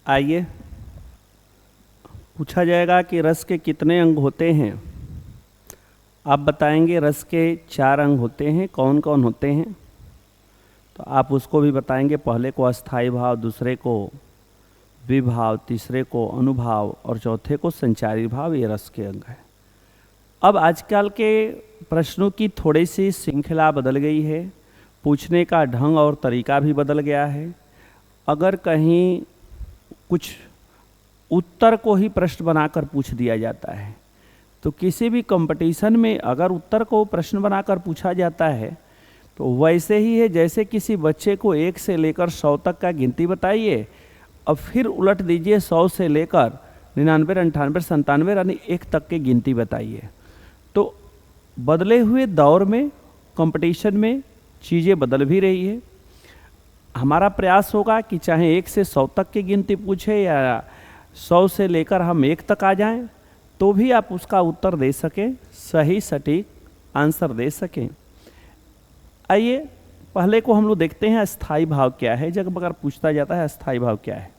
आइए, पूछा जाएगा कि रस के कितने अंग होते हैं। आप बताएंगे रस के 4 अंग होते हैं। कौन कौन होते हैं? तो आप उसको भी बताएंगे। पहले को अस्थाई भाव, दूसरे को विभाव, तीसरे को अनुभाव और चौथे को संचारी भाव। ये रस के अंग है। अब आजकल के प्रश्नों की थोड़ी सी श्रृंखला बदल गई है, पूछने का ढंग और तरीका भी बदल गया है। अगर कहीं कुछ उत्तर को ही प्रश्न बनाकर पूछ दिया जाता है, तो किसी भी कंपटीशन में अगर उत्तर को प्रश्न बनाकर पूछा जाता है तो वैसे ही है जैसे किसी बच्चे को 1 से लेकर 100 तक का गिनती बताइए, अब फिर उलट दीजिए 100 से लेकर 99, 98, 97 यानी 1 तक की गिनती बताइए। तो बदले हुए दौर में, कंपटीशन में चीज़ें बदल भी रही है। हमारा प्रयास होगा कि चाहे 1 से 100 तक की गिनती पूछे या 100 से लेकर हम 1 तक आ जाएं, तो भी आप उसका उत्तर दे सकें, सही सटीक आंसर दे सकें। आइए पहले को हम लोग देखते हैं अस्थाई भाव क्या है। जब अगर पूछता जाता है अस्थाई भाव क्या है,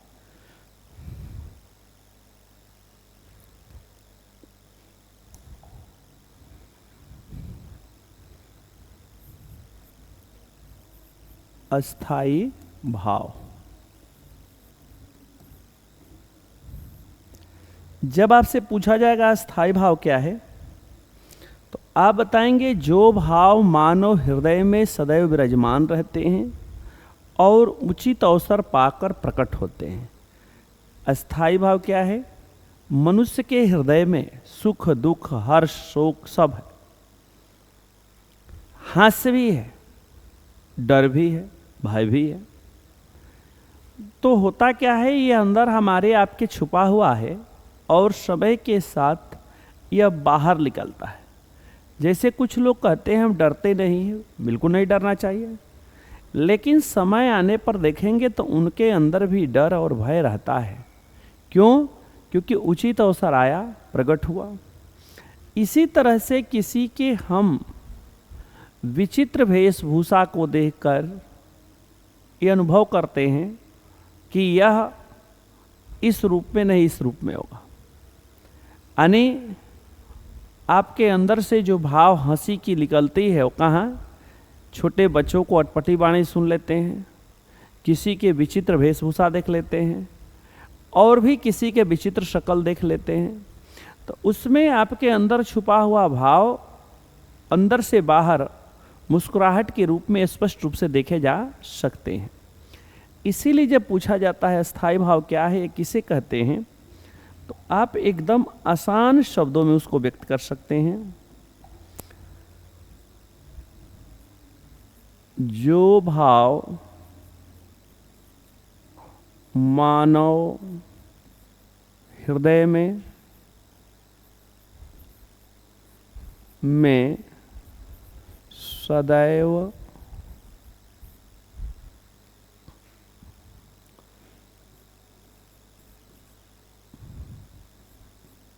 अस्थाई भाव। जब आपसे पूछा जाएगा अस्थाई भाव क्या है, तो आप बताएंगे जो भाव मानव हृदय में सदैव विराजमान रहते हैं और उचित अवसर पाकर प्रकट होते हैं। अस्थाई भाव क्या है? मनुष्य के हृदय में सुख दुख हर्ष शोक सब है, हास्य भी है, डर भी है, भय भी है। तो होता क्या है, ये अंदर हमारे आपके छुपा हुआ है और समय के साथ यह बाहर निकलता है। जैसे कुछ लोग कहते हैं हम डरते नहीं हैं, बिल्कुल नहीं डरना चाहिए, लेकिन समय आने पर देखेंगे तो उनके अंदर भी डर और भय रहता है। क्यों? क्योंकि उचित अवसर आया, प्रकट हुआ। इसी तरह से किसी के हम विचित्र वेशभूषा को देखकर ये अनुभव करते हैं कि यह इस रूप में नहीं, इस रूप में होगा। यानी आपके अंदर से जो भाव हंसी की निकलती है वो कहाँ? छोटे बच्चों को अटपटी वाणी सुन लेते हैं, किसी के विचित्र वेशभूषा देख लेते हैं, और भी किसी के विचित्र शक्ल देख लेते हैं, तो उसमें आपके अंदर छुपा हुआ भाव अंदर से बाहर मुस्कुराहट के रूप में स्पष्ट रूप से देखे जा सकते हैं। इसीलिए जब पूछा जाता है अस्थाई भाव क्या है, किसे कहते हैं, तो आप एकदम आसान शब्दों में उसको व्यक्त कर सकते हैं। जो भाव मानव हृदय में सदैव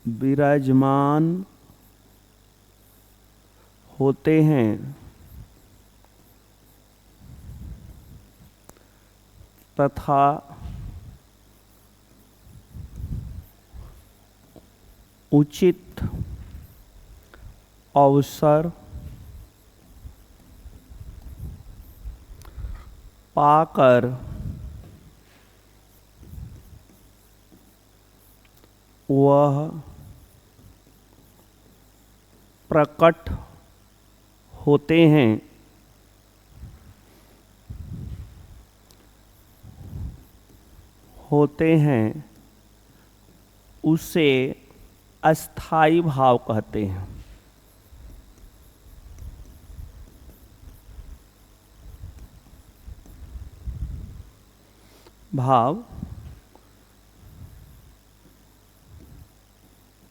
विराजमान होते हैं तथा उचित अवसर पाकर वह प्रकट होते हैं। उसे अस्थाई भाव कहते हैं। भाव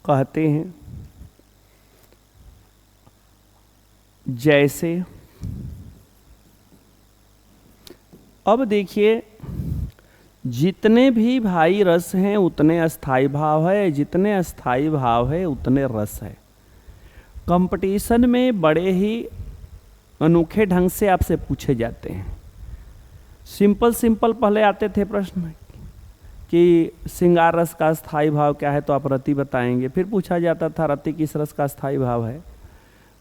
कहते हैं जैसे, अब देखिए जितने भी भाई रस हैं उतने अस्थाई भाव है, जितने अस्थाई भाव है उतने रस है। कंपटीशन में बड़े ही अनोखे ढंग से आपसे पूछे जाते हैं। सिंपल सिंपल पहले आते थे प्रश्न कि श्रृंगार रस का स्थायी भाव क्या है, तो आप रति बताएंगे। फिर पूछा जाता था रति किस रस का स्थायी भाव है,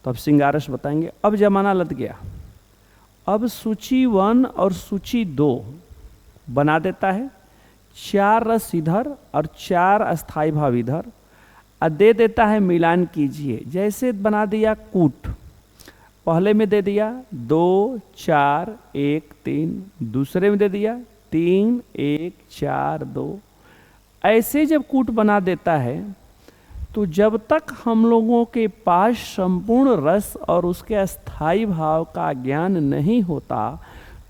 तो अब श्रृंगार रस बताएंगे। अब जमाना लद गया, अब सूची 1 और सूची 2 बना देता है, 4 रस इधर और 4 अस्थाई भाव इधर, और दे देता है मिलान कीजिए। जैसे बना दिया कूट, पहले में दे दिया 2 4 1 3, दूसरे में दे दिया 3 1 4 2। ऐसे जब कूट बना देता है तो जब तक हम लोगों के पास संपूर्ण रस और उसके अस्थाई भाव का ज्ञान नहीं होता,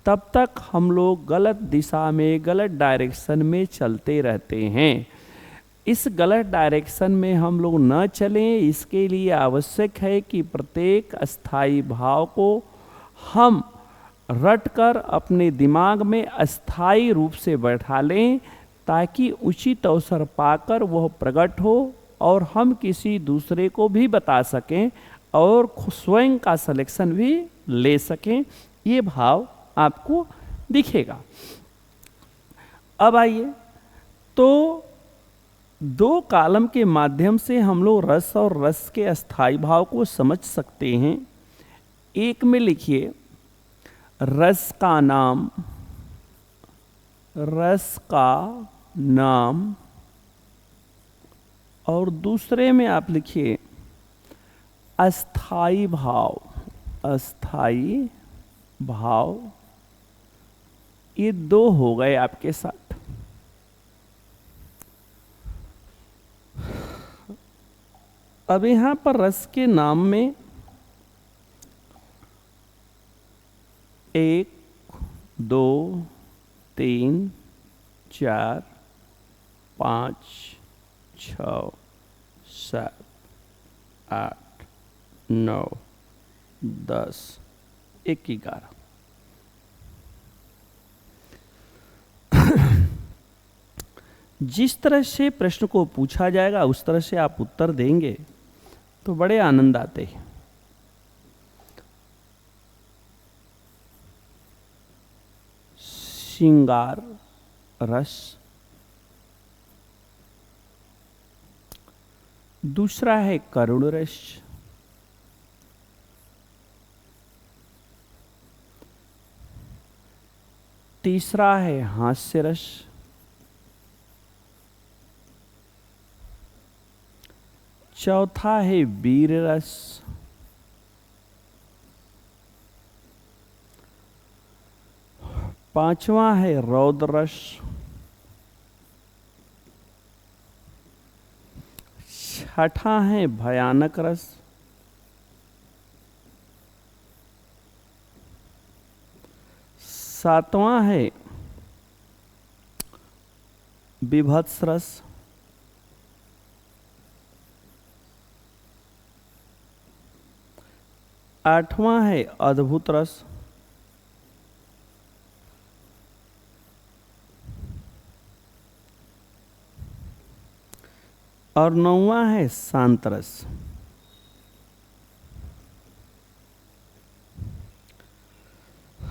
तब तक हम लोग गलत दिशा में, गलत डायरेक्शन में चलते रहते हैं। इस गलत डायरेक्शन में हम लोग न चलें, इसके लिए आवश्यक है कि प्रत्येक अस्थाई भाव को हम रट कर अपने दिमाग में अस्थाई रूप से बैठा लें, ताकि उचित अवसर पाकर वह प्रकट हो और हम किसी दूसरे को भी बता सकें और स्वयं का सिलेक्शन भी ले सकें। ये भाव आपको दिखेगा। अब आइए, तो 2 कॉलम के माध्यम से हम लोग रस और रस के अस्थाई भाव को समझ सकते हैं। एक में लिखिए रस का नाम, रस का नाम, और दूसरे में आप लिखिए अस्थाई भाव, अस्थाई भाव। ये 2 हो गए आपके साथ। अब यहां पर रस के नाम में 1 2 3 4 5 6 7 8 9 10 11। जिस तरह से प्रश्न को पूछा जाएगा उस तरह से आप उत्तर देंगे तो बड़े आनंद आते हैं। श्रृंगार रस, दूसरा है करुण रस, तीसरा है हास्य रस, चौथा है वीर रस, पांचवा है रौद्र रस, छठा है भयानक रस, सातवां है विभत्स रस, आठवां है अद्भुत रस, और नौवां है शांत रस।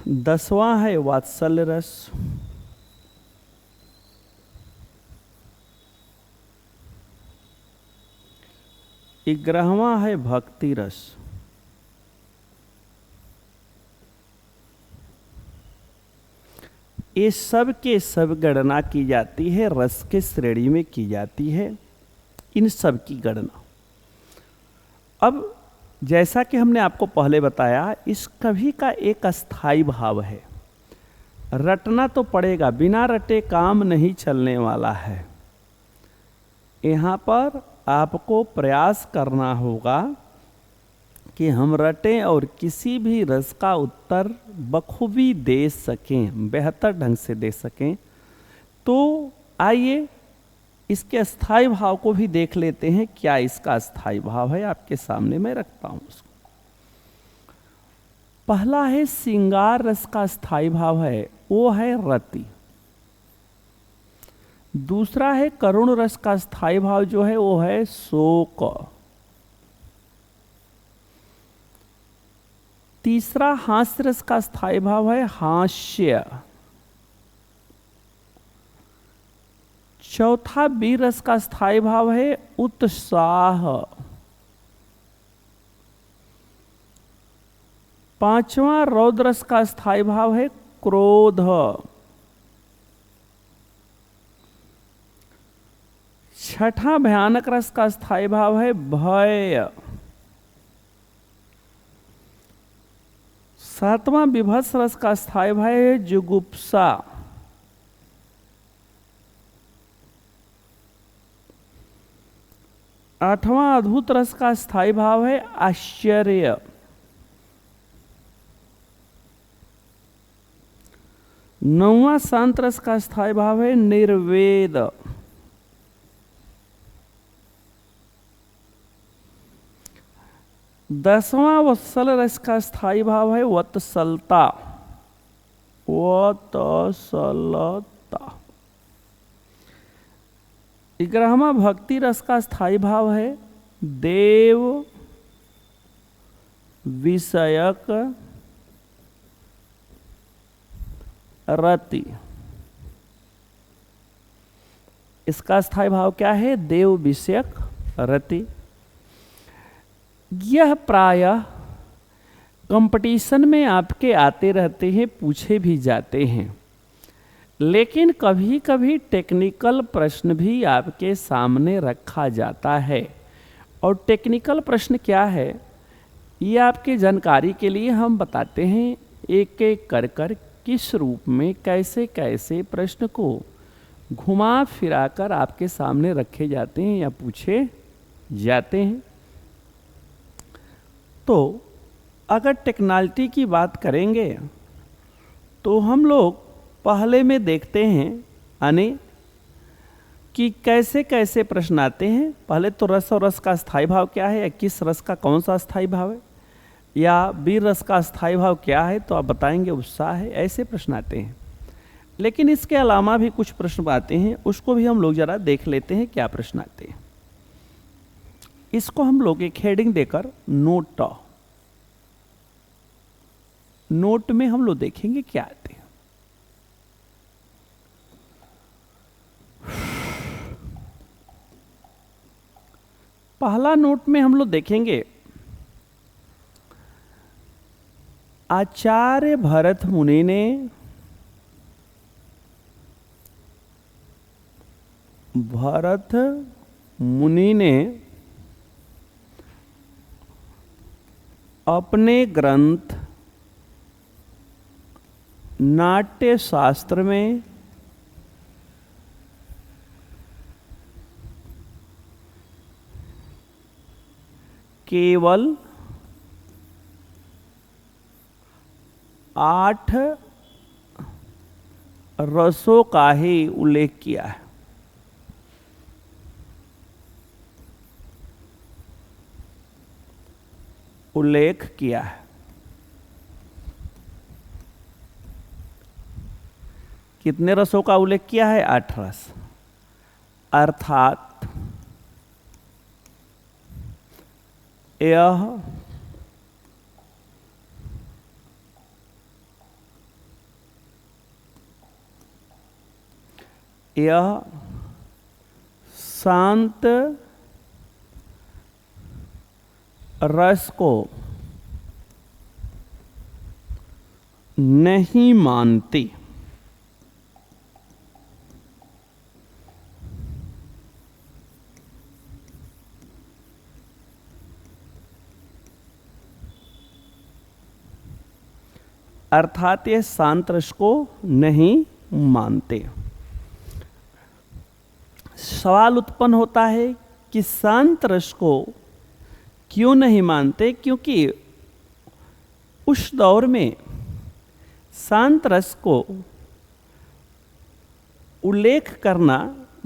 दसवां है वात्सल्य रस, 11वां है भक्ति रस, ये सब के सब गणना की जाती है, रस के श्रेणी में की जाती है, इन सब की गणना। अब जैसा कि हमने आपको पहले बताया, इस कभी का एक अस्थाई भाव है, रटना तो पड़ेगा, बिना रटे काम नहीं चलने वाला है। यहाँ पर आपको प्रयास करना होगा कि हम रटें और किसी भी रस का उत्तर बखूबी दे सकें, बेहतर ढंग से दे सकें। तो आइए इसके अस्थाई भाव को भी देख लेते हैं। क्या इसका अस्थाई भाव है, आपके सामने मैं रखता हूं उसको। पहला है श्रृंगार रस का अस्थाई भाव है, वो है रति। दूसरा है करुण रस का अस्थाई भाव जो है वो है शोक। तीसरा हास्य रस का स्थायी भाव है हास्य। चौथा वीर रस का स्थायी भाव है उत्साह। पांचवा रौद्र रस का स्थायी भाव है क्रोध। छठा भयानक रस का स्थायी भाव है भय। सातवां विभत्स रस का स्थायी भाव है जुगुप्सा। आठवां अद्भुत रस का स्थायी भाव है आश्चर्य। नौवां शांत रस का स्थायी भाव है निर्वेद। दसवां वत्सल रस का स्थायी भाव है वत्सलता। वत्सलता। 11वां भक्ति रस का स्थायी भाव है देव विषयक रति। इसका स्थायी भाव क्या है? देव विषयक रति। यह प्रायः कंपटीशन में आपके आते रहते हैं, पूछे भी जाते हैं, लेकिन कभी कभी टेक्निकल प्रश्न भी आपके सामने रखा जाता है। और टेक्निकल प्रश्न क्या है, ये आपके जानकारी के लिए हम बताते हैं एक एक कर कर किस रूप में कैसे कैसे प्रश्न को घुमा फिरा कर आपके सामने रखे जाते हैं या पूछे जाते हैं। तो अगर टेक्नोलॉजी की बात करेंगे तो हम लोग पहले में देखते हैं यानी कि कैसे कैसे प्रश्न आते हैं। पहले तो रस और रस का स्थायी भाव क्या है, या किस रस का कौन सा स्थायी भाव है, या वीर रस का स्थायी भाव क्या है, तो आप बताएंगे उत्साह है। ऐसे प्रश्न आते हैं। लेकिन इसके अलावा भी कुछ प्रश्न आते हैं, उसको भी हम लोग जरा देख लेते हैं क्या प्रश्न आते हैं। इसको हम लोग एक हेडिंग देकर नोट में हम लोग देखेंगे क्या आते हैं। पहला नोट में हम लोग देखेंगे आचार्य भरत मुनि ने अपने ग्रंथ नाट्य शास्त्र में केवल 8 रसों का ही उल्लेख किया है। कितने रसों का उल्लेख किया है? 8 रस। अर्थात यह शांत रस को नहीं मानती। अर्थात ये शांत रस को नहीं मानते। सवाल उत्पन्न होता है कि शांत रस को क्यों नहीं मानते? क्योंकि उस दौर में शांत रस को उल्लेख करना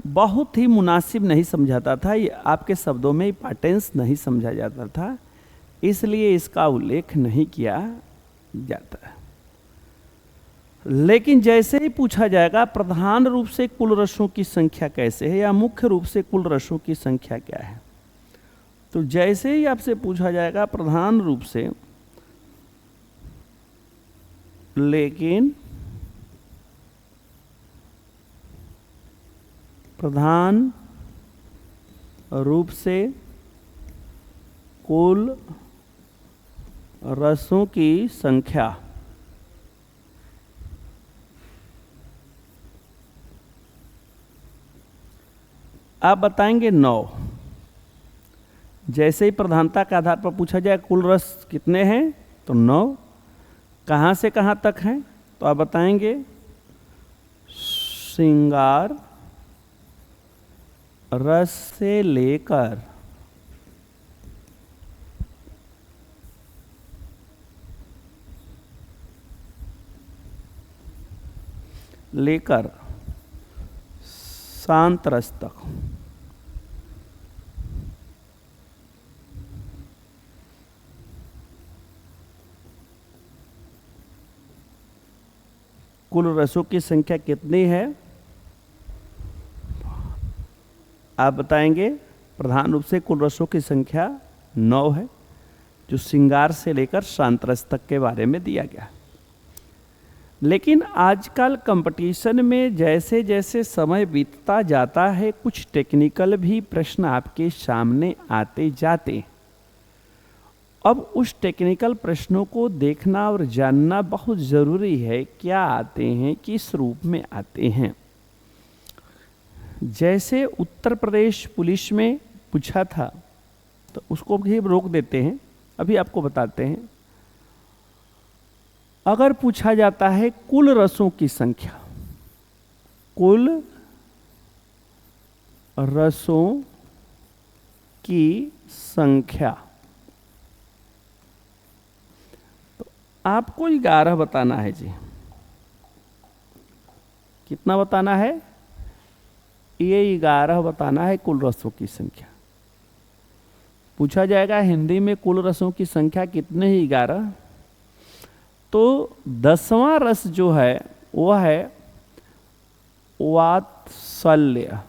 बहुत ही मुनासिब नहीं समझाता था। ये आपके शब्दों में इंपॉर्टेंस नहीं समझा जाता था, इसलिए इसका उल्लेख नहीं किया जाता। लेकिन जैसे ही पूछा जाएगा प्रधान रूप से कुल रसों की संख्या कैसे है, या मुख्य रूप से कुल रसों की संख्या क्या है, तो जैसे ही आपसे पूछा जाएगा प्रधान रूप से, लेकिन प्रधान रूप से कुल रसों की संख्या आप बताएंगे 9। जैसे ही प्रधानता के आधार पर पूछा जाए कुल रस कितने हैं तो 9। कहाँ से कहाँ तक हैं तो आप बताएंगे श्रृंगार रस से लेकर शांत रस तक। कुल रसों की संख्या कितनी है आप बताएंगे प्रधान रूप से कुल रसों की संख्या 9 है, जो श्रृंगार से लेकर शांत रस तक के बारे में दिया गया। लेकिन आजकल कंपटीशन में जैसे जैसे समय बीतता जाता है कुछ टेक्निकल भी प्रश्न आपके सामने आते जाते। अब उस टेक्निकल प्रश्नों को देखना और जानना बहुत ज़रूरी है, क्या आते हैं, किस रूप में आते हैं। जैसे उत्तर प्रदेश पुलिस में पूछा था तो उसको भी रोक देते हैं, अभी आपको बताते हैं। अगर पूछा जाता है कुल रसों की संख्या, कुल रसों की संख्या, तो आपको 11 बताना है जी। कितना बताना है? ये 11 बताना है कुल रसों की संख्या। पूछा जाएगा हिंदी में कुल रसों की संख्या कितने ही 11, तो 10वां रस जो है वो है वात्सल्य।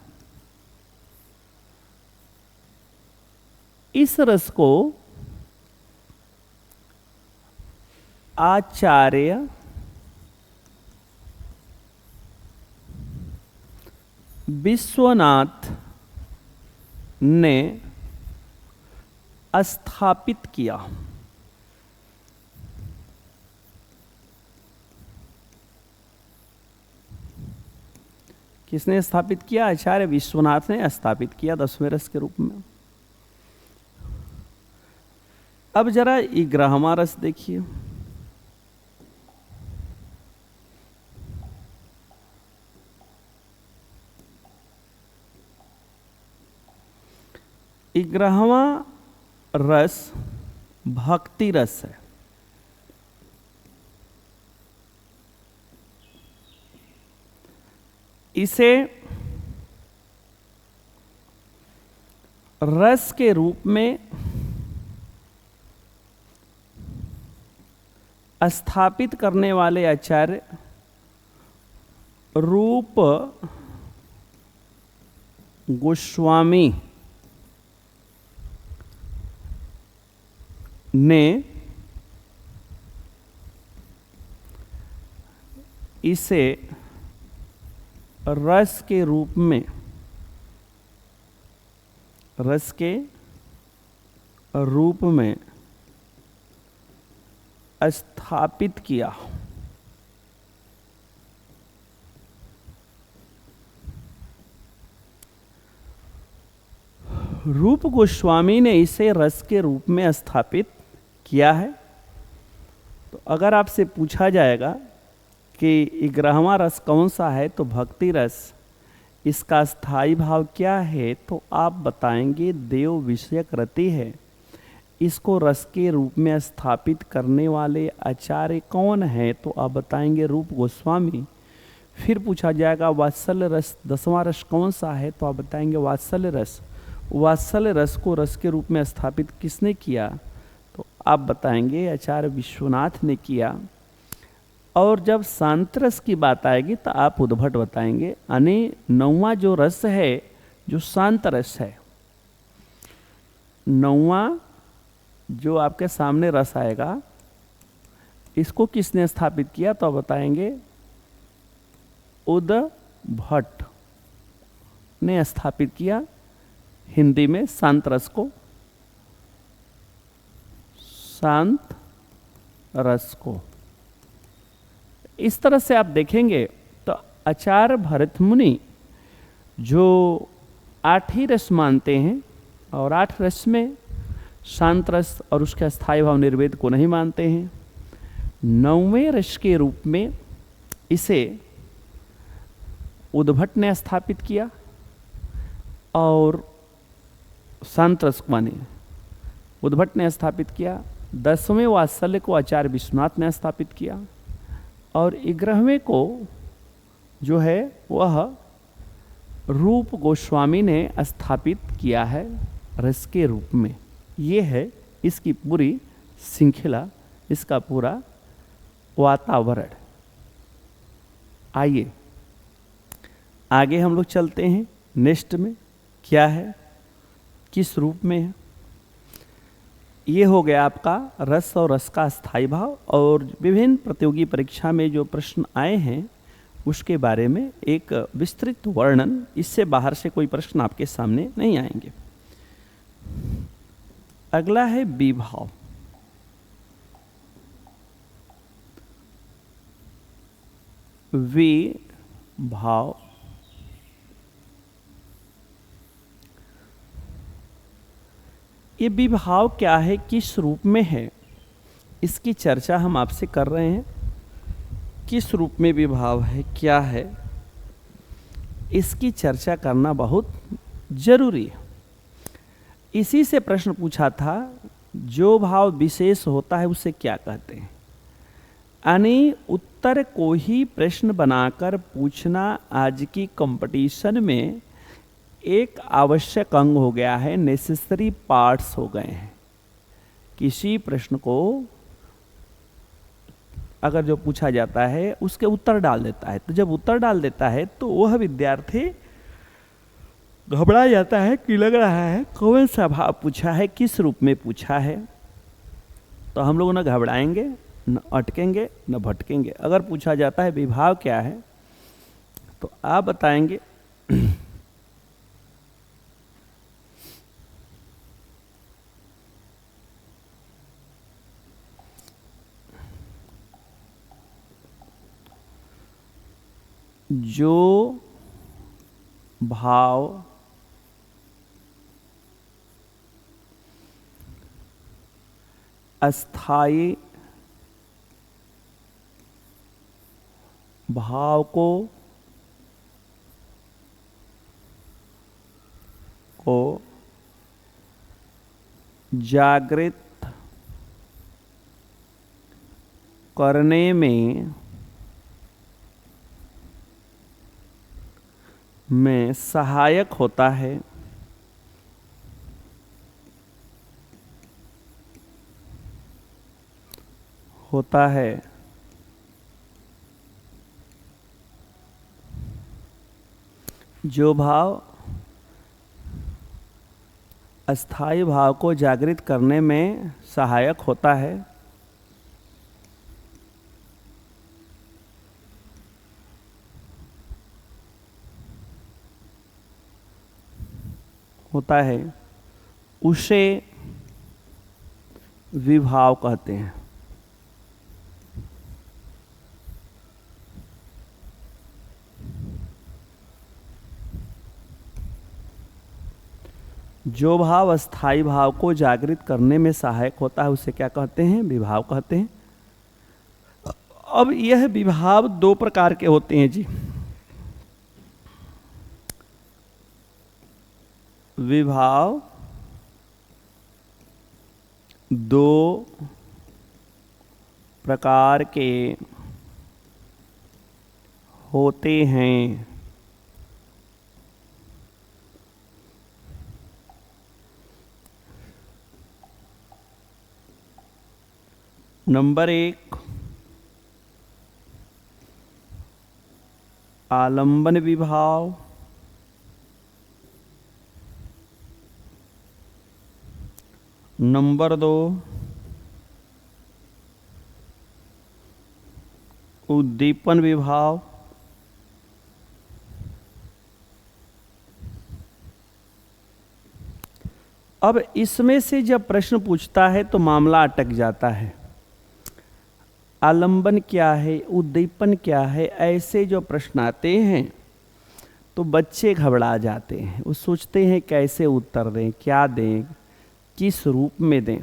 इस रस को आचार्य विश्वनाथ ने स्थापित किया। किसने स्थापित किया? आचार्य विश्वनाथ ने स्थापित किया 10वें रस के रूप में। अब जरा 11वां रस देखिए। ग्यारहवां रस भक्ति रस है। इसे रस के रूप में स्थापित करने वाले आचार्य रूप गोस्वामी ने इसे रस के रूप में स्थापित किया। रूप गोस्वामी ने इसे रस के रूप में स्थापित किया है। तो अगर आपसे पूछा जाएगा कि 11वां रस कौन सा है तो भक्ति रस, इसका स्थायी भाव क्या है तो आप बताएंगे देव विषयक रति है। इसको रस के रूप में स्थापित करने वाले आचार्य कौन है तो आप बताएंगे रूप गोस्वामी। फिर पूछा जाएगा वात्सल्य रस 10वां रस कौन सा है तो आप बताएंगे वात्सल्य रस। वात्सल्य रस को रस के रूप में स्थापित किसने किया तो आप बताएंगे आचार्य विश्वनाथ ने किया। और जब शांत रस की बात आएगी तो आप उद्भट बताएंगे, यानी 9वां जो रस है जो शांत रस है, 9वां जो आपके सामने रस आएगा इसको किसने स्थापित किया तो आप बताएंगे उद्भट। ने स्थापित किया, हिंदी में शांत रस को, शांत रस को। इस तरह से आप देखेंगे तो आचार्य भरत मुनि जो 8 ही रस मानते हैं और 8 रस में शांत रस और उसके अस्थायी भाव निर्वेद को नहीं मानते हैं, 9वें रस के रूप में इसे उद्भट ने स्थापित किया और शांत रस माने उद्भट ने स्थापित किया। 10वें वात्सल्य को आचार्य विश्वनाथ ने स्थापित किया और 11वें को जो है वह रूप गोस्वामी ने स्थापित किया है रस के रूप में। ये है इसकी पूरी श्रृंखला, इसका पूरा वातावरण। आइए आगे हम लोग चलते हैं, नेक्स्ट में क्या है, किस रूप में है। ये हो गया आपका रस और रस का स्थायी भाव, और विभिन्न प्रतियोगी परीक्षा में जो प्रश्न आए हैं उसके बारे में एक विस्तृत वर्णन। इससे बाहर से कोई प्रश्न आपके सामने नहीं आएंगे। अगला है विभाव। विभाव ये विभाव क्या है, किस रूप में है, इसकी चर्चा हम आपसे कर रहे हैं। किस रूप में विभाव है, क्या है, इसकी चर्चा करना बहुत जरूरी है। इसी से प्रश्न पूछा था, जो भाव विशेष होता है उसे क्या कहते हैं। यानी उत्तर को ही प्रश्न बनाकर पूछना आज की कंपटीशन में एक आवश्यक अंग हो गया है, नेसेसरी पार्ट्स हो गए हैं। किसी प्रश्न को अगर जो पूछा जाता है उसके उत्तर डाल देता है, तो जब उत्तर डाल देता है तो वह विद्यार्थी घबरा जाता है कि लग रहा है कौन सा भाव पूछा है, किस रूप में पूछा है। तो हम लोग न घबराएंगे, न अटकेंगे, न भटकेंगे। अगर पूछा जाता है विभाव क्या है तो आप बताएंगे जो भाव अस्थायी भाव को जागृत करने में सहायक होता है, जो भाव अस्थायी भाव को जागृत करने में सहायक होता है, उसे विभाव कहते हैं। जो भाव अस्थायी भाव को जागृत करने में सहायक होता है उसे क्या कहते हैं, विभाव कहते हैं। अब यह विभाव 2 प्रकार के होते हैं जी। विभाव 2 प्रकार के होते हैं। नंबर 1 आलंबन विभाव, नंबर 2 उद्दीपन विभाव, अब इसमें से जब प्रश्न पूछता है तो मामला अटक जाता है। आलंबन क्या है, उद्दीपन क्या है, ऐसे जो प्रश्न आते हैं तो बच्चे घबरा जाते हैं। वो सोचते हैं कैसे उत्तर दें, क्या दें, किस रूप में दें।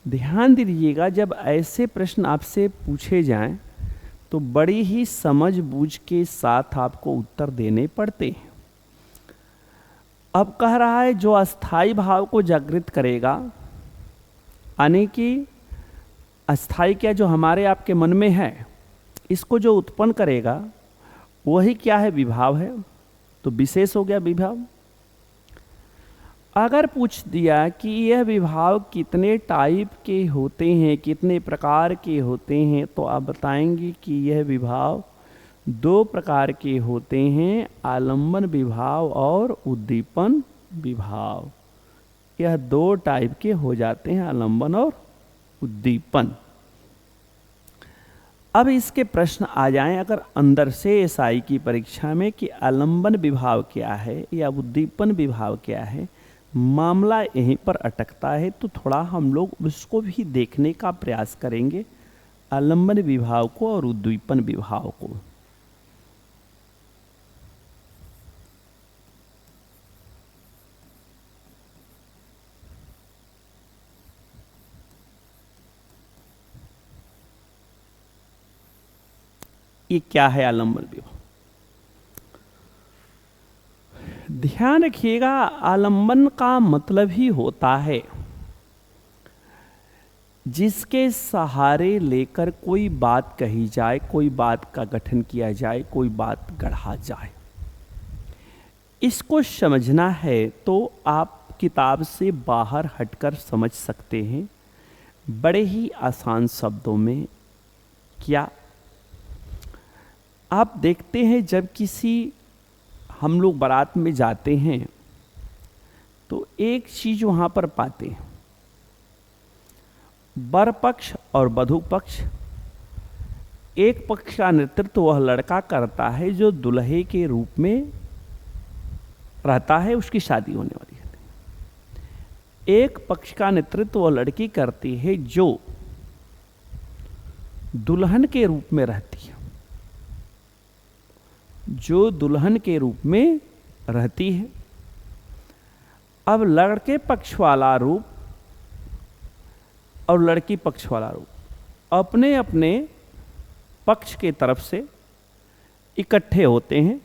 ध्यान दीजिएगा, जब ऐसे प्रश्न आपसे पूछे जाएं तो बड़ी ही समझ बूझ के साथ आपको उत्तर देने पड़ते हैं। अब कह रहा है जो अस्थाई भाव को जागृत करेगा, यानी कि अस्थाई क्या, जो हमारे आपके मन में है, इसको जो उत्पन्न करेगा वही क्या है, विभाव है। तो विशेष हो गया विभाव। अगर पूछ दिया कि यह विभाव कितने टाइप के होते हैं, कितने प्रकार के होते हैं, तो आप बताएंगे कि यह विभाव 2 प्रकार के होते हैं, आलंबन विभाव और उद्दीपन विभाव। यह 2 टाइप के हो जाते हैं, आलंबन और उद्दीपन। अब इसके प्रश्न आ जाएं अगर अंदर से एसआई की परीक्षा में कि आलंबन विभाव क्या है या उद्दीपन विभाव क्या है, मामला यहीं पर अटकता है। तो थोड़ा हम लोग उसको भी देखने का प्रयास करेंगे, आलंबन विभाव को और उद्दीपन विभाव को। ये क्या है आलंबन विभाव? ध्यान रखिएगा, आलंबन का मतलब ही होता है जिसके सहारे लेकर कोई बात कही जाए, कोई बात का गठन किया जाए, कोई बात गढ़ा जाए। इसको समझना है तो आप किताब से बाहर हटकर समझ सकते हैं, बड़े ही आसान शब्दों में। क्या आप देखते हैं, जब किसी हम लोग बारात में जाते हैं तो एक चीज वहां पर पाते हैं, वर पक्ष और वधू पक्ष, एक पक्ष का नेतृत्व वह लड़का करता है जो दुल्हे के रूप में रहता है, उसकी शादी होने वाली है। एक पक्ष का नेतृत्व वह लड़की करती है जो दुल्हन के रूप में रहती है, जो दुल्हन के रूप में रहती है। अब लड़के पक्ष वाला रूप और लड़की पक्ष वाला रूप अपने अपने पक्ष के तरफ से इकट्ठे होते हैं।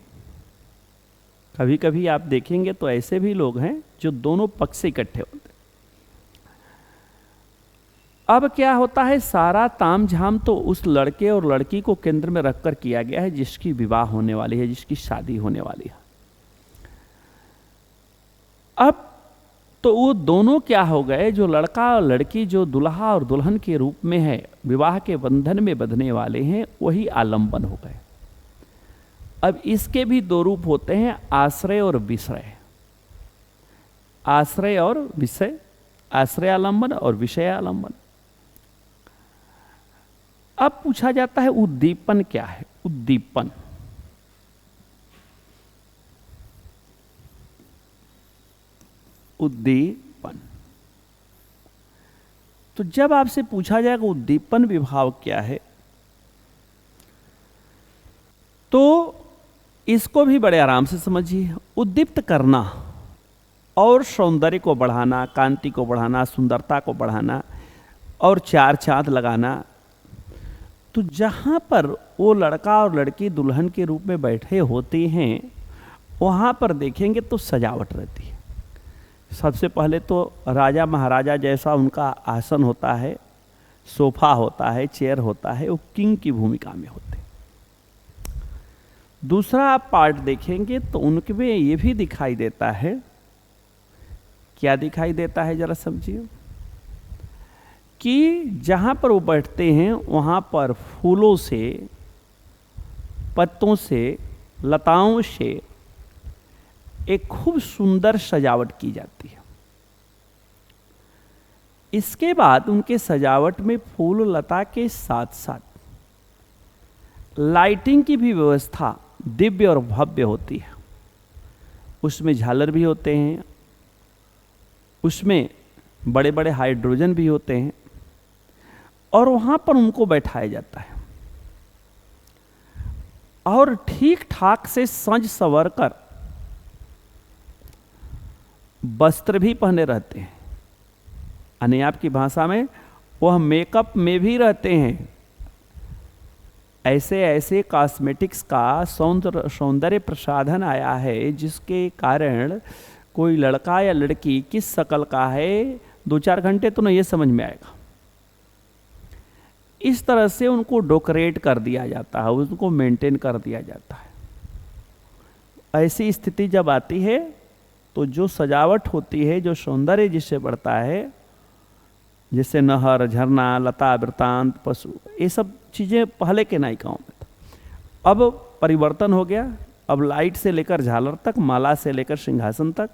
कभी कभी आप देखेंगे तो ऐसे भी लोग हैं जो दोनों पक्ष से इकट्ठे होते हैं। अब क्या होता है, सारा तामझाम तो उस लड़के और लड़की को केंद्र में रखकर किया गया है जिसकी विवाह होने वाली है, जिसकी शादी होने वाली है। अब तो वो दोनों क्या हो गए, जो लड़का और लड़की जो दुल्हा और दुल्हन के रूप में है, विवाह के बंधन में बंधने वाले हैं, वही आलंबन हो गए। अब इसके भी 2 रूप होते हैं, आश्रय और विषय। आश्रय और विषय, आश्रय आलंबन और विषय आलंबन। अब पूछा जाता है उद्दीपन क्या है? उद्दीपन उद्दीपन तो जब आपसे पूछा जाएगा उद्दीपन विभाव क्या है, तो इसको भी बड़े आराम से समझिए। उद्दीप्त करना और सौंदर्य को बढ़ाना, कांति को बढ़ाना, सुंदरता को बढ़ाना और 4 चांद लगाना। तो जहां पर वो लड़का और लड़की दुल्हन के रूप में बैठे होते हैं, वहां पर देखेंगे तो सजावट रहती है। सबसे पहले तो राजा महाराजा जैसा उनका आसन होता है, सोफा होता है, चेयर होता है, वो किंग की भूमिका में होते हैं। दूसरा आप पार्ट देखेंगे तो उनके में ये भी दिखाई देता है, क्या दिखाई देता है जरा समझिए, कि जहां पर वो बैठते हैं वहां पर फूलों से, पत्तों से, लताओं से एक खूब सुंदर सजावट की जाती है। इसके बाद उनके सजावट में फूल लता के साथ साथ लाइटिंग की भी व्यवस्था दिव्य और भव्य होती है। उसमें झालर भी होते हैं, उसमें बड़े बड़े हाइड्रोजन भी होते हैं और वहां पर उनको बैठाया जाता है और ठीक ठाक से सज संवर कर वस्त्र भी पहने रहते हैं, यानी आपकी भाषा में वह मेकअप में भी रहते हैं। ऐसे ऐसे कॉस्मेटिक्स का सौंदर्य प्रसाधन आया है जिसके कारण कोई लड़का या लड़की किस शक्ल का है 2-4 घंटे तो नहीं ये समझ में आएगा। इस तरह से उनको डेकोरेट कर दिया जाता है, उनको मेंटेन कर दिया जाता है। ऐसी स्थिति जब आती है तो जो सजावट होती है, जो सौंदर्य जिससे बढ़ता है, जैसे नहर, झरना, लता, वृतांत, पशु, ये सब चीज़ें पहले के नायिकाओं में था। अब परिवर्तन हो गया। अब लाइट से लेकर झालर तक, माला से लेकर सिंहासन तक,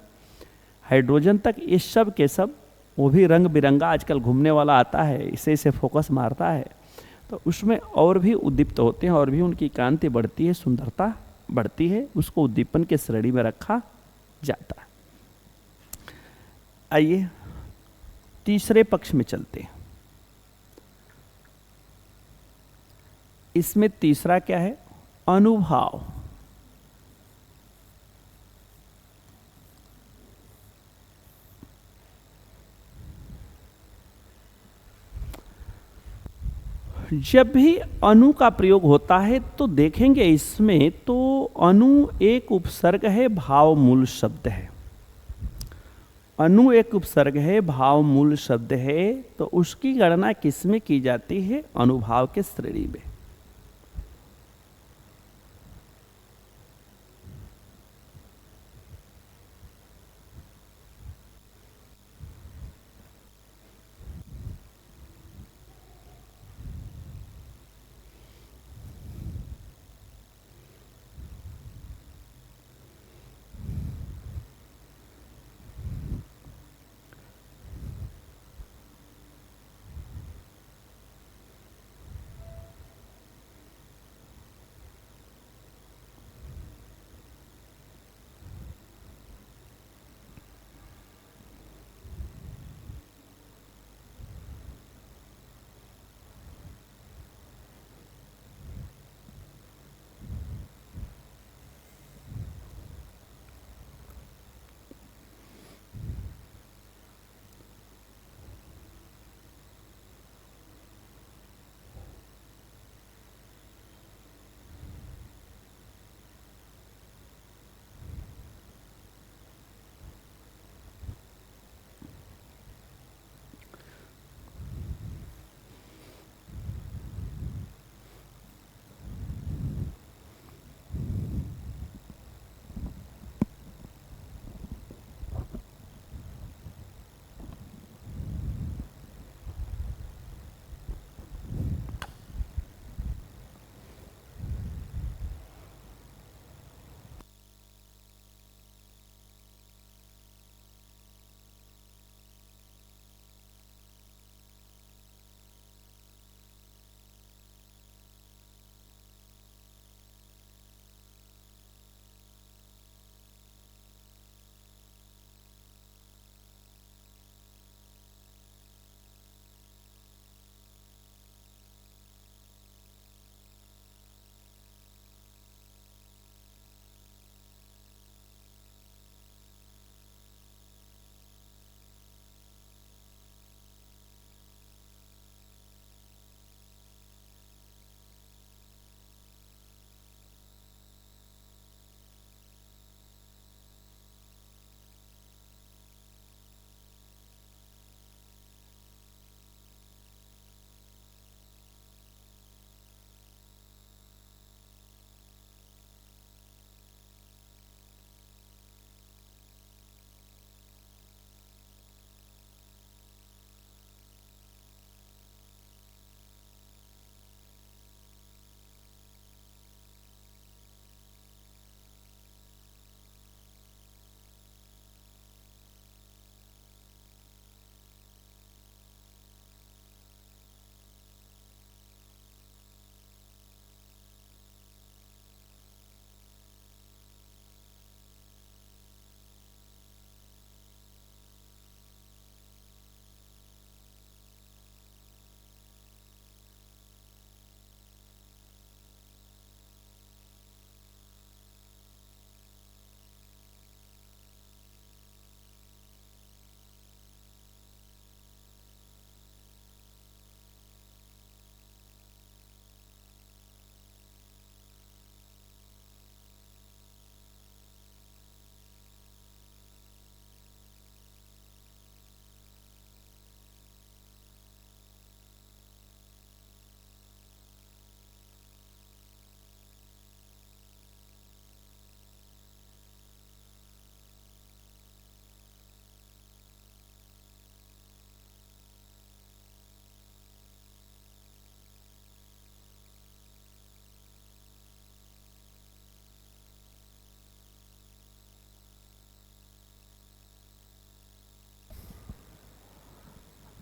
हाइड्रोजन तक, ये सब के सब, वो भी रंग बिरंगा आजकल घूमने वाला आता है, इसे फोकस मारता है, तो उसमें और भी उद्दीप्त होते हैं और भी उनकी कांति बढ़ती है, सुंदरता बढ़ती है, उसको उद्दीपन के श्रेणी में रखा जाता है। आइए तीसरे पक्ष में चलते हैं। इसमें तीसरा क्या है? अनुभाव। जब भी अनु का प्रयोग होता है तो देखेंगे इसमें तो अनु एक उपसर्ग है, भाव मूल शब्द है। अनु एक उपसर्ग है, भाव मूल शब्द है, तो उसकी गणना किसमें की जाती है? अनुभाव के श्रेणी में।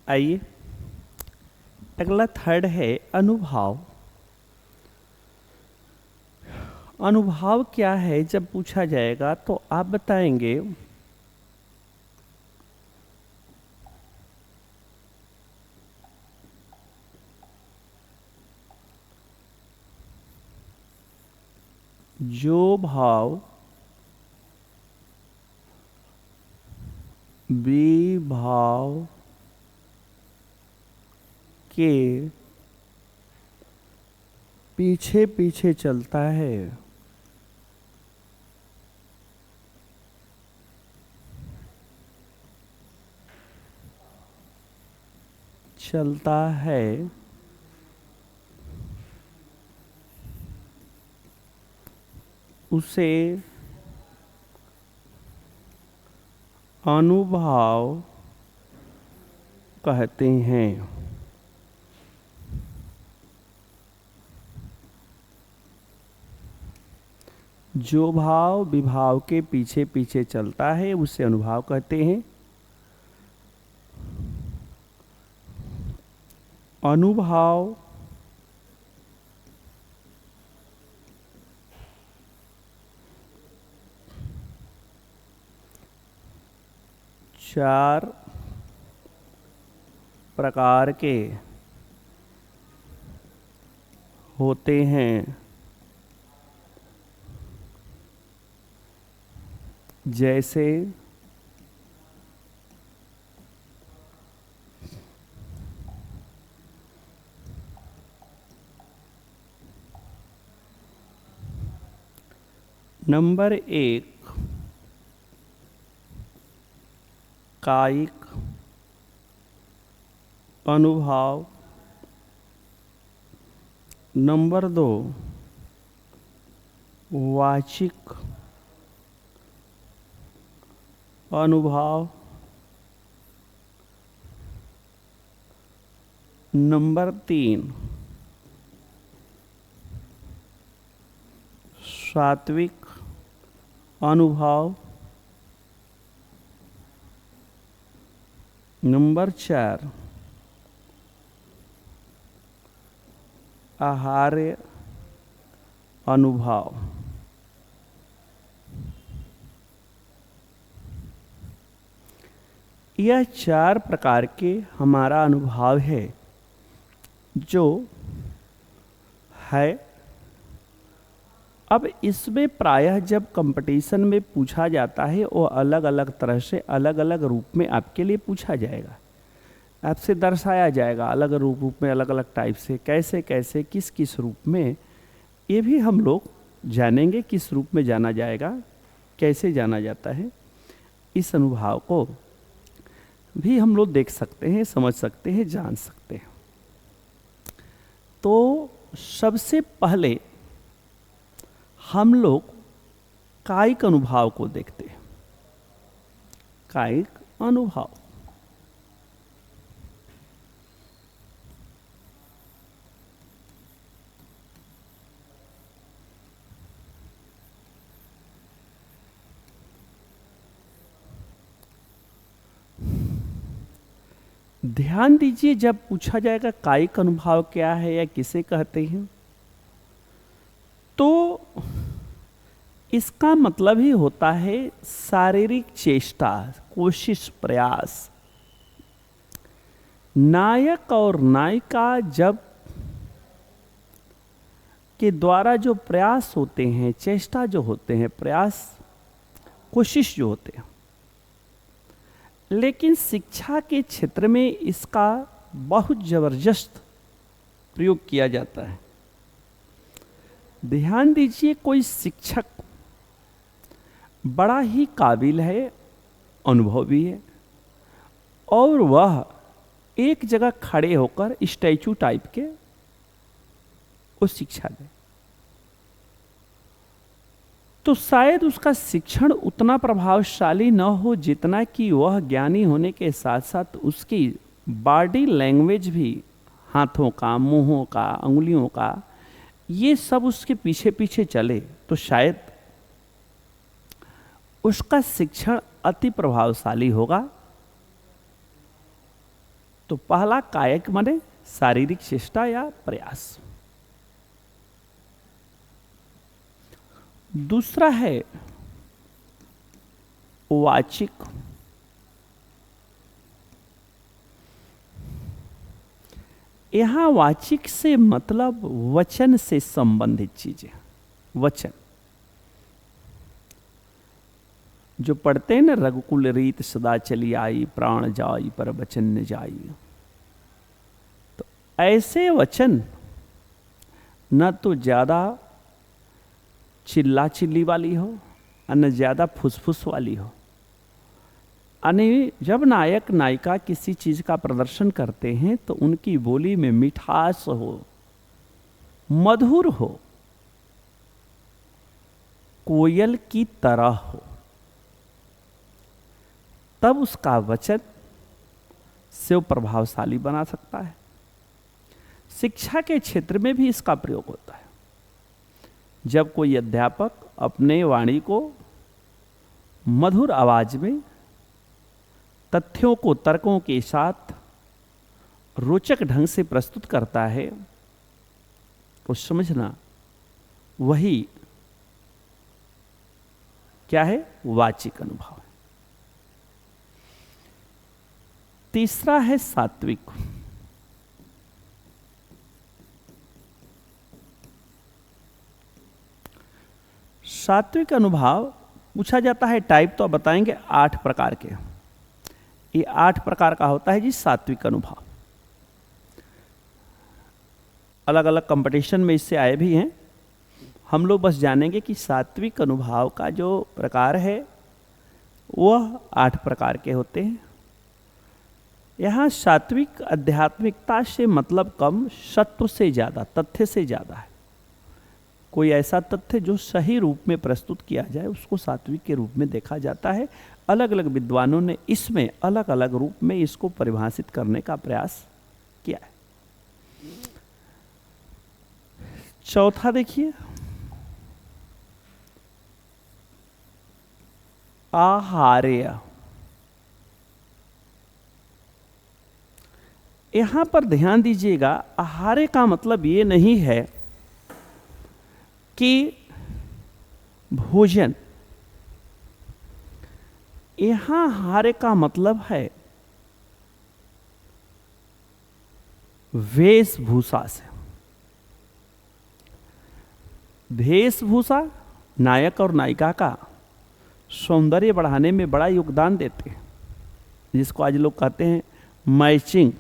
आइए अगला थर्ड है अनुभाव। अनुभाव क्या है जब पूछा जाएगा तो आप बताएंगे जो भाव विभाव के पीछे पीछे चलता है उसे अनुभाव कहते हैं। जो भाव विभाव के पीछे पीछे चलता है उसे अनुभाव कहते हैं। अनुभाव चार प्रकार के होते हैं, जैसे नंबर 1 कायिक अनुभाव, नंबर 2 वाचिक अनुभाव, नंबर 3 सात्विक अनुभाव, नंबर 4 आहार्य अनुभाव। यह 4 प्रकार के हमारा अनुभाव है जो है। अब इसमें प्रायः जब कंपटीशन में पूछा जाता है वो अलग अलग तरह से अलग अलग रूप में आपके लिए पूछा जाएगा, आपसे दर्शाया जाएगा अलग रूप में, अलग अलग टाइप से, कैसे कैसे किस किस रूप में, ये भी हम लोग जानेंगे किस रूप में जाना जाएगा, कैसे जाना जाता है। इस अनुभाव को भी हम लोग देख सकते हैं, समझ सकते हैं, जान सकते हैं। तो सबसे पहले हम लोग कायिक अनुभाव को देखते हैं। कायिक अनुभाव ध्यान दीजिए, जब पूछा जाएगा कायिक अनुभाव क्या है या किसे कहते हैं, तो इसका मतलब ही होता है शारीरिक चेष्टा, कोशिश, प्रयास। नायक और नायिका जब के द्वारा जो प्रयास होते हैं, चेष्टा जो होते हैं, प्रयास, कोशिश जो होते हैं, लेकिन शिक्षा के क्षेत्र में इसका बहुत जबरदस्त प्रयोग किया जाता है। ध्यान दीजिए, कोई शिक्षक बड़ा ही काबिल है, अनुभवी है, और वह एक जगह खड़े होकर स्टैचू टाइप के वो शिक्षा दे, तो शायद उसका शिक्षण उतना प्रभावशाली न हो जितना कि वह ज्ञानी होने के साथ साथ उसकी बॉडी लैंग्वेज भी, हाथों का, मुंहों का, उंगलियों का, ये सब उसके पीछे पीछे चले, तो शायद उसका शिक्षण अति प्रभावशाली होगा। तो पहला कायक माने शारीरिक चेष्टा या प्रयास। दूसरा है वाचिक। यहां वाचिक से मतलब वचन से संबंधित चीजें। वचन जो पढ़ते हैं ना, रघुकुल रीत सदा चली आई, प्राण जाई पर वचन न जाई। तो ऐसे वचन न तो ज्यादा चिल्ला चिल्ली वाली हो और न ज्यादा फुसफुस वाली हो। यानी जब नायक नायिका किसी चीज का प्रदर्शन करते हैं तो उनकी बोली में मिठास हो, मधुर हो, कोयल की तरह हो, तब उसका वचन से वो प्रभावशाली बना सकता है। शिक्षा के क्षेत्र में भी इसका प्रयोग होता है। जब कोई अध्यापक अपने वाणी को मधुर आवाज में तथ्यों को तर्कों के साथ रोचक ढंग से प्रस्तुत करता है तो समझना वही क्या है, वाचिक अनुभव है। तीसरा है सात्विक। सात्विक अनुभव पूछा जाता है टाइप, तो आप बताएंगे 8 प्रकार के। ये 8 प्रकार का होता है जी सात्विक अनुभव। अलग अलग कंपटीशन में इससे आए भी हैं। हम लोग बस जानेंगे कि सात्विक अनुभव का जो प्रकार है वह 8 प्रकार के होते हैं। यहाँ सात्विक आध्यात्मिकता से मतलब कम, सत्व से ज़्यादा, तथ्य से ज़्यादा है। कोई ऐसा तथ्य जो सही रूप में प्रस्तुत किया जाए उसको सात्विक के रूप में देखा जाता है। अलग अलग विद्वानों ने इसमें अलग अलग रूप में इसको परिभाषित करने का प्रयास किया है। चौथा देखिए, आहार्य। यहां पर ध्यान दीजिएगा, आहार्य का मतलब ये नहीं है कि भोजन। यहां आहार्य का मतलब है वेशभूषा से। वेशभूषा नायक और नायिका का सौंदर्य बढ़ाने में बड़ा योगदान देते हैं, जिसको आज लोग कहते हैं मैचिंग।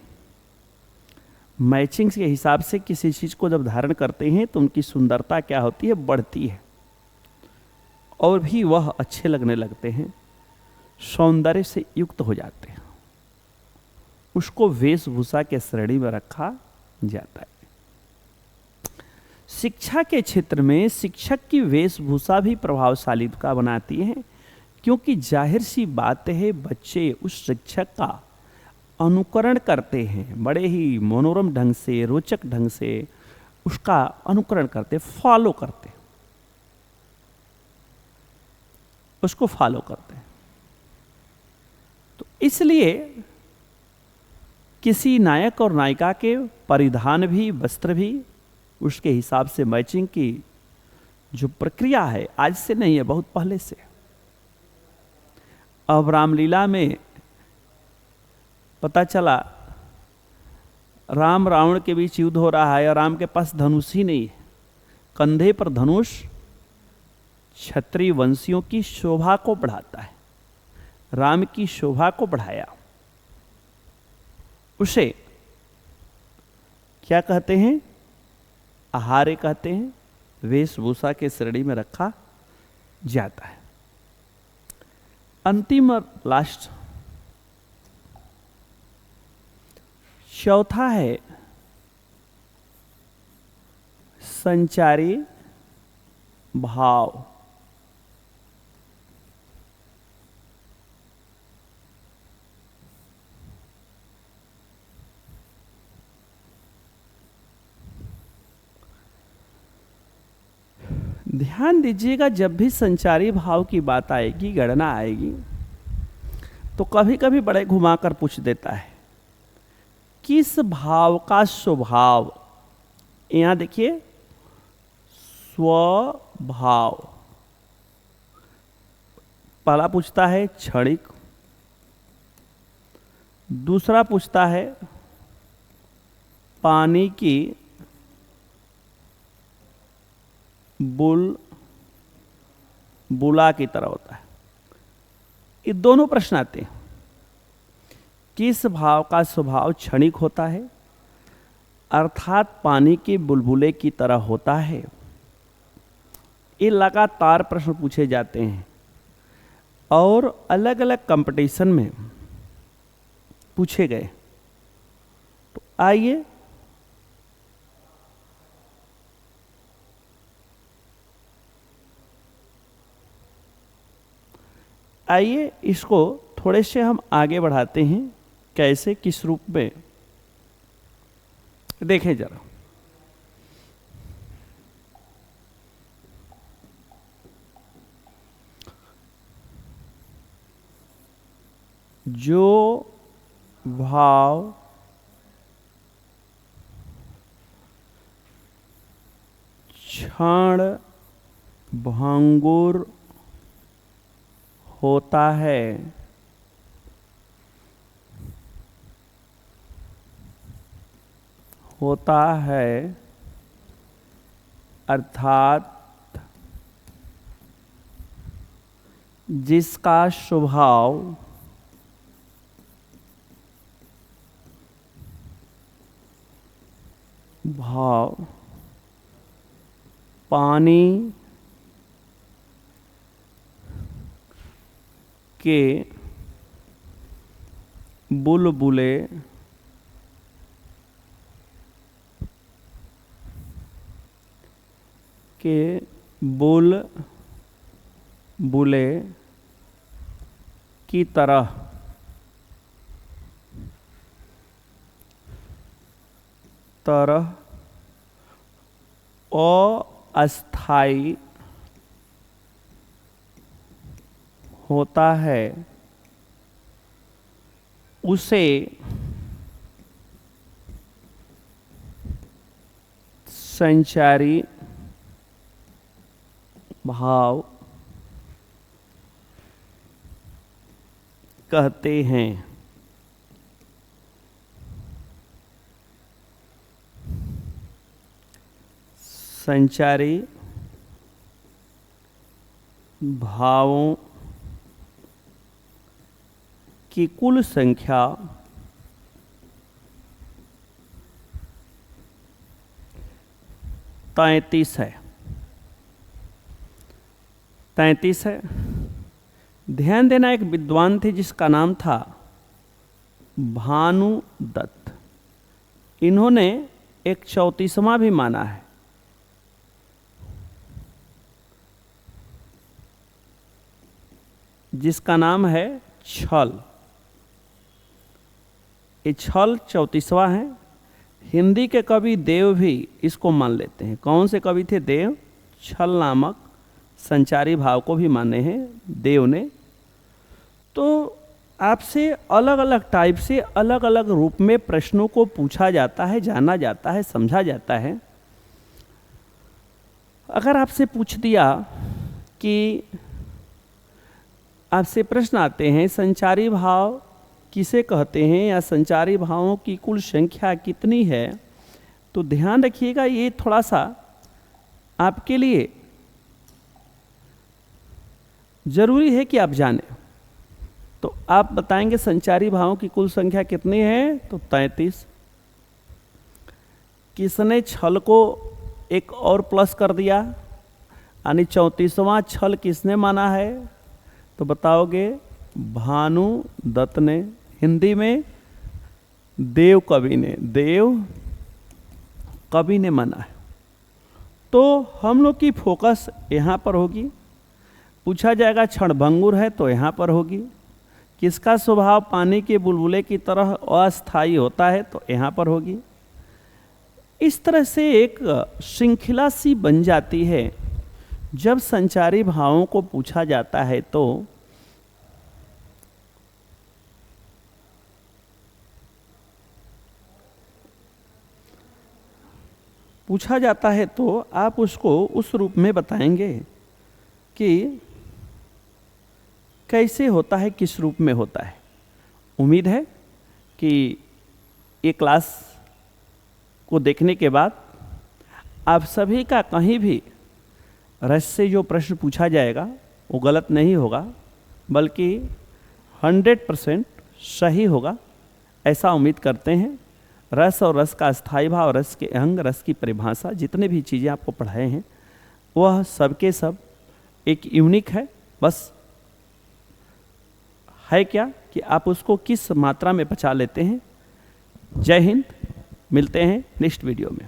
मैचिंग के हिसाब से किसी चीज़ को जब धारण करते हैं तो उनकी सुंदरता क्या होती है, बढ़ती है, और भी वह अच्छे लगने लगते हैं, सौंदर्य से युक्त हो जाते हैं। उसको वेशभूषा के श्रेणी में रखा जाता है। शिक्षा के क्षेत्र में शिक्षक की वेशभूषा भी प्रभावशाली का बनाती है, क्योंकि जाहिर सी बात है बच्चे उस शिक्षक का अनुकरण करते हैं, बड़े ही मनोरम ढंग से, रोचक ढंग से उसका अनुकरण करते, फॉलो करते, उसको फॉलो करते हैं। तो इसलिए किसी नायक और नायिका के परिधान भी, वस्त्र भी उसके हिसाब से मैचिंग की जो प्रक्रिया है आज से नहीं है, बहुत पहले से। अब रामलीला में पता चला राम रावण के बीच युद्ध हो रहा है और राम के पास धनुष ही नहीं है। कंधे पर धनुष क्षत्रिय वंशियों की शोभा को बढ़ाता है, राम की शोभा को बढ़ाया। उसे क्या कहते हैं, आहार्य कहते हैं, वेशभूषा के श्रेणी में रखा जाता है। अंतिम और लास्ट चौथा है संचारी भाव। ध्यान दीजिएगा, जब भी संचारी भाव की बात आएगी, गणना आएगी, तो कभी कभी बड़े घुमाकर पूछ देता है किस भाव का स्वभाव, यहां देखिए स्वभाव, पहला पूछता है क्षणिक, दूसरा पूछता है पानी की बुला की तरह होता है। ये दोनों प्रश्न आते हैं। किस भाव का स्वभाव क्षणिक होता है, अर्थात पानी के बुलबुले की तरह होता है। ये लगातार प्रश्न पूछे जाते हैं और अलग अलग कंपटीशन में पूछे गए। तो आइए इसको थोड़े से हम आगे बढ़ाते हैं, कैसे किस रूप में, देखें जरा। जो भाव क्षण भंगुर होता है, अर्थात जिसका स्वभाव भाव पानी के बुलबुले की तरह अस्थाई होता है, उसे संचारी भाव कहते हैं। संचारी भावों की कुल संख्या 33 है। 33 है। ध्यान देना, एक विद्वान थे जिसका नाम था भानुदत्त। इन्होंने एक 34वां भी माना है। जिसका नाम है छल। ये छल 34वां है। हिंदी के कवि देव भी इसको मान लेते हैं। कौन से कवि थे? देव। छल नामक संचारी भाव को भी माने हैं देव ने। तो आपसे अलग अलग टाइप से अलग अलग रूप में प्रश्नों को पूछा जाता है, जाना जाता है, समझा जाता है। अगर आपसे पूछ दिया कि आपसे प्रश्न आते हैं संचारी भाव किसे कहते हैं या संचारी भावों की कुल संख्या कितनी है, तो ध्यान रखिएगा, ये थोड़ा सा आपके लिए जरूरी है कि आप जानें। तो आप बताएंगे संचारी भावों की कुल संख्या कितनी है, तो 33। किसने छल को एक और प्लस कर दिया, यानी 34वां छल किसने माना है, तो बताओगे भानुदत्त ने। हिंदी में देव कवि ने माना है। तो हम लोग की फोकस यहाँ पर होगी। पूछा जाएगा क्षणभंगुर है तो यहाँ पर होगी। किसका स्वभाव पानी के बुलबुले की तरह अस्थायी होता है, तो यहाँ पर होगी। इस तरह से एक श्रृंखला सी बन जाती है। जब संचारी भावों को पूछा जाता है तो पूछा जाता है तो आप उसको उस रूप में बताएंगे कि कैसे होता है, किस रूप में होता है। उम्मीद है कि ये क्लास को देखने के बाद आप सभी का कहीं भी रस से जो प्रश्न पूछा जाएगा वो गलत नहीं होगा, बल्कि 100% सही होगा, ऐसा उम्मीद करते हैं। रस और रस का स्थायी भाव, रस के अंग, रस की परिभाषा, जितने भी चीज़ें आपको पढ़ाए हैं वह सबके सब एक यूनिक है। बस है क्या कि आप उसको किस मात्रा में पचा लेते हैं। जय हिंद, मिलते हैं नेक्स्ट वीडियो में।